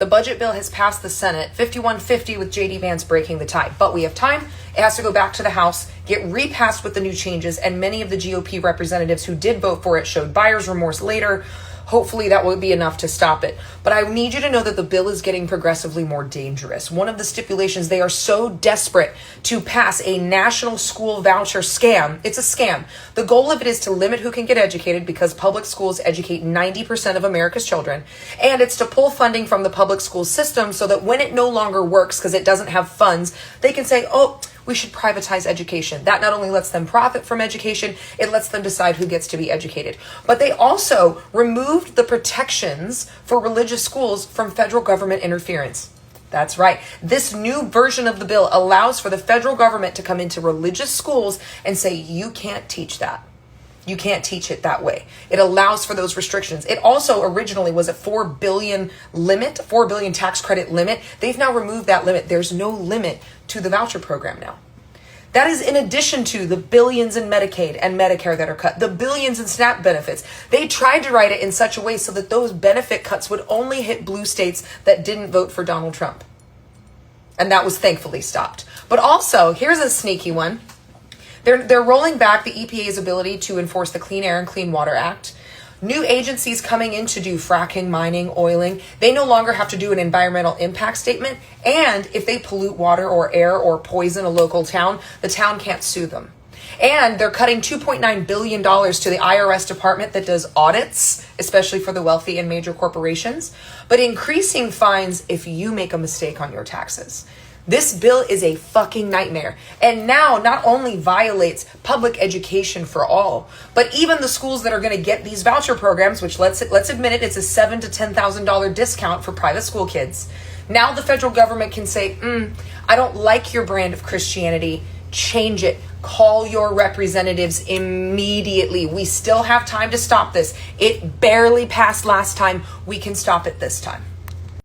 The budget bill has passed the Senate, 51-50 with J.D. Vance breaking the tie. But we have time. It has to go back to the House, get repassed with the new changes, and many of the GOP representatives who did vote for it showed buyer's remorse later. Hopefully that will be enough to stop it. But I need you to know that the bill is getting progressively more dangerous. One of the stipulations, they are so desperate to pass a national school voucher scam. It's a scam. The goal of it is to limit who can get educated because public schools educate 90% of America's children. And it's to pull funding from the public school system so that when it no longer works because it doesn't have funds, they can say, oh, we should privatize education. That not only lets them profit from education, it lets them decide who gets to be educated. But they also removed the protections for religious schools from federal government interference. That's right. This new version of the bill allows for the federal government to come into religious schools and say, you can't teach that. You can't teach it that way. It allows for those restrictions. It also originally was a $4 billion tax credit limit. They've now removed that limit. There's no limit to the voucher program now. That is in addition to the billions in Medicaid and Medicare that are cut, the billions in SNAP benefits. They tried to write it in such a way so that those benefit cuts would only hit blue states that didn't vote for Donald Trump. And that was thankfully stopped. But also, here's a sneaky one. They're rolling back the EPA's ability to enforce the Clean Air and Clean Water Act. New agencies coming in to do fracking, mining, oiling, they no longer have to do an environmental impact statement. And if they pollute water or air or poison a local town, the town can't sue them. And they're cutting $2.9 billion to the IRS department that does audits, especially for the wealthy and major corporations, but increasing fines if you make a mistake on your taxes. This bill is a fucking nightmare. And now not only violates public education for all, but even the schools that are going to get these voucher programs, which let's admit it, it's a $7,000 to $10,000 discount for private school kids. Now the federal government can say, I don't like your brand of Christianity. Change it. Call your representatives immediately. We still have time to stop this. It barely passed last time. We can stop it this time.